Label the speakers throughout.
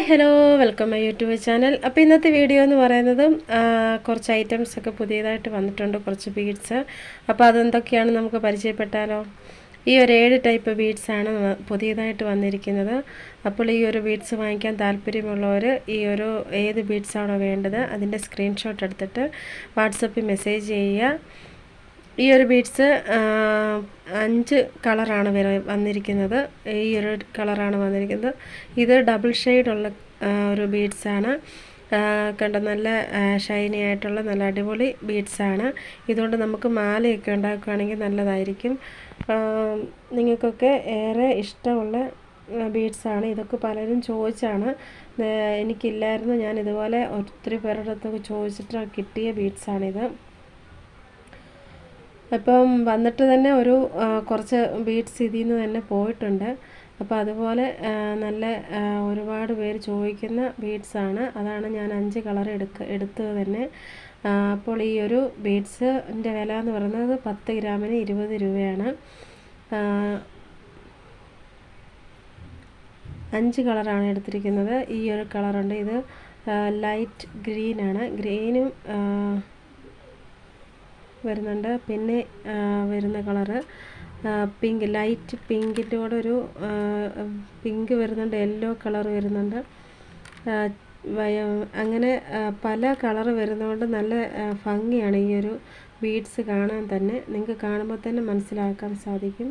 Speaker 1: Hi hello welcome my YouTube channel. അപ്പോൾ ഇന്നത്തെ video എന്ന് പറയുന്നത് കുറച്ച് ഐറ്റംസ് ഒക്കെ പുതിയതായിട്ട് വന്നിട്ടുണ്ട്, കുറച്ച് ബീഡ്സ്. അപ്പോൾ അതെന്തൊക്കെയാണ് നമുക്ക് പരിചയപ്പെട്ടാലോ. ഈ ഒരു 7 ടൈപ്പ് ബീഡ്സാണ് പുതിയതായിട്ട് വന്നിരിക്കുന്നത്. അപ്പോൾ ഈ ഒരു ബീഡ്സ് വാങ്ങിക്കാൻ താല്പര്യമുള്ളവർ ഈ ഒരു ഏത് ബീഡ്സാണോ വേണ്ടത് അതിൻ്റെ സ്ക്രീൻഷോട്ട് എടുത്തിട്ട് വാട്സപ്പിൽ മെസ്സേജ് ചെയ്യുക. ഈ ഒരു ബീഡ്സ് 5 കളറാണ് വന്നിരിക്കുന്നത്. ഈ ഒരു കളറാണ് വന്നിരിക്കുന്നത്. ഇത് ഡബിൾ ഷെയ്ഡുള്ള ഒരു ബീഡ്സാണ്. കണ്ട നല്ല ഷൈനി ആയിട്ടുള്ള നല്ല അടിപൊളി ബീഡ്സാണ്. ഇതുകൊണ്ട് നമുക്ക് മാലയൊക്കെ ഉണ്ടാക്കുകയാണെങ്കിൽ നല്ലതായിരിക്കും. നിങ്ങൾക്കൊക്കെ ഏറെ ഇഷ്ടമുള്ള ബീഡ്സാണ്. ഇതൊക്കെ പലരും ചോദിച്ചാണ്, എനിക്കില്ലായിരുന്നു. ഞാൻ ഇതുപോലെ ഒത്തിരി പേരുടെ അടുത്തൊക്കെ ചോദിച്ചിട്ട് കിട്ടിയ ബീഡ്സാണിത്. അപ്പം വന്നിട്ട് തന്നെ ഒരു കുറച്ച് ബീഡ്സ് ഇതിൽ നിന്ന് തന്നെ പോയിട്ടുണ്ട്. അപ്പോൾ അതുപോലെ നല്ല ഒരുപാട് പേര് ചോദിക്കുന്ന ബീഡ്സാണ്. അതാണ് ഞാൻ 5 കളർ എടുത്തത് തന്നെ. അപ്പോൾ ഈ ഒരു ബീഡ്സിൻ്റെ വില എന്ന് പറയുന്നത് 10 ഗ്രാമിന് 20 രൂപയാണ്. 5 കളറാണ് എടുത്തിരിക്കുന്നത്. ഈ ഒരു കളറുണ്ട്, ഇത് ലൈറ്റ് ഗ്രീനാണ്. ഗ്രീനും വരുന്നുണ്ട്. പിന്നെ വരുന്ന കളറ് പിങ്ക്, ലൈറ്റ് പിങ്കിൻ്റെ കൂടെ ഒരു പിങ്ക് വരുന്നുണ്ട്, യെല്ലോ കളർ വരുന്നുണ്ട്. അങ്ങനെ പല കളർ വരുന്നതുകൊണ്ട് നല്ല ഭംഗിയാണ് ഈ ഒരു ബീഡ്സ് കാണാൻ തന്നെ. നിങ്ങൾക്ക് കാണുമ്പോൾ തന്നെ മനസ്സിലാക്കാൻ സാധിക്കും.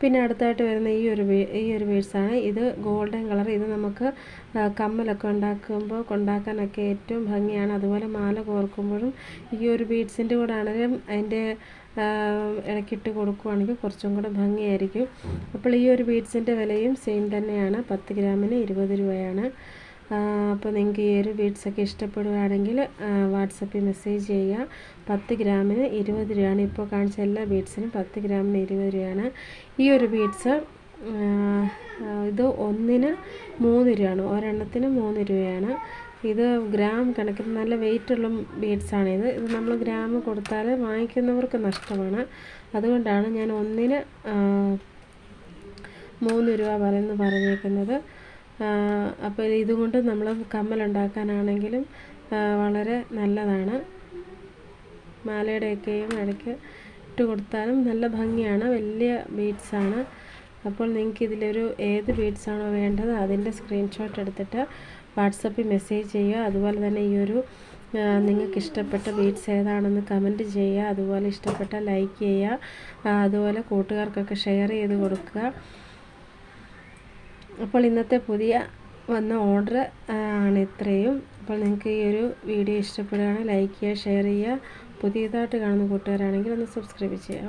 Speaker 1: പിന്നെ അടുത്തായിട്ട് വരുന്ന ഈ ഒരു ബീഡ്സാണ്. ഇത് ഗോൾഡൻ കളർ. ഇത് നമുക്ക് കമ്മലൊക്കെ ഉണ്ടാക്കാനൊക്കെ ഏറ്റവും ഭംഗിയാണ്. അതുപോലെ മാല കോർക്കുമ്പോഴും ഈ ഒരു ബീഡ്സിൻ്റെ കൂടെ ആണെങ്കിലും അതിൻ്റെ ഇടയ്ക്കിട്ട് കൊടുക്കുകയാണെങ്കിൽ കുറച്ചും കൂടെ ഭംഗിയായിരിക്കും. അപ്പോൾ ഈ ഒരു ബീഡ്സിൻ്റെ വിലയും സെയിം തന്നെയാണ്, 10 ഗ്രാമിന് 20 രൂപയാണ്. അപ്പോൾ നിങ്ങൾക്ക് ഈ ഒരു ബീഡ്സൊക്കെ ഇഷ്ടപ്പെടുകയാണെങ്കിൽ വാട്സപ്പിൽ മെസ്സേജ് ചെയ്യുക. 10 ഗ്രാമിന് 20 രൂപയാണ്. ഇപ്പോൾ കാണിച്ച എല്ലാ ബീഡ്സിനും 10 ഗ്രാമിന് 20 രൂപയാണ്. ഈ ഒരു ബീഡ്സ് ഇത് ഒന്നിന് 3 രൂപയാണ്, ഒരെണ്ണത്തിന് 3 രൂപയാണ്. ഇത് ഗ്രാം കണക്കിന് നല്ല വെയിറ്റുള്ള ബീഡ്സാണിത്. ഇത് നമ്മൾ ഗ്രാം കൊടുത്താൽ വാങ്ങിക്കുന്നവർക്ക് നഷ്ടമാണ്. അതുകൊണ്ടാണ് ഞാൻ ഒന്നിന് 3 രൂപ പറഞ്ഞേക്കുന്നത്. അപ്പോൾ ഇതുകൊണ്ട് നമ്മൾ കമ്മലുണ്ടാക്കാനാണെങ്കിലും വളരെ നല്ലതാണ്. മാലയുടെയൊക്കെയും ഇടയ്ക്ക് ഇട്ട് കൊടുത്താലും നല്ല ഭംഗിയാണ്. വലിയ ബീഡ്സാണ്. അപ്പോൾ നിങ്ങൾക്ക് ഇതിലൊരു ഏത് ബീഡ്സാണോ വേണ്ടത് അതിൻ്റെ സ്ക്രീൻഷോട്ട് എടുത്തിട്ട് വാട്സപ്പിൽ മെസ്സേജ് ചെയ്യുക. അതുപോലെ തന്നെ ഈ ഒരു നിങ്ങൾക്ക് ഇഷ്ടപ്പെട്ട ബീഡ്സ് ഏതാണെന്ന് കമൻറ്റ് ചെയ്യുക. അതുപോലെ ഇഷ്ടപ്പെട്ടാൽ ലൈക്ക് ചെയ്യുക. അതുപോലെ കൂട്ടുകാർക്കൊക്കെ ഷെയർ ചെയ്ത് കൊടുക്കുക. അപ്പോൾ ഇന്നത്തെ പുതിയ വന്ന ഓർഡർ ആണ് ഇത്രയും. അപ്പോൾ നിങ്ങൾക്ക് ഈ ഒരു വീഡിയോ ഇഷ്ടപ്പെടുകയാണെങ്കിൽ ലൈക്ക് ചെയ്യുക, ഷെയർ ചെയ്യുക. പുതിയതായിട്ട് കാണുന്ന കൂട്ടുകാരാണെങ്കിൽ ഒന്ന് സബ്സ്ക്രൈബ് ചെയ്യുക.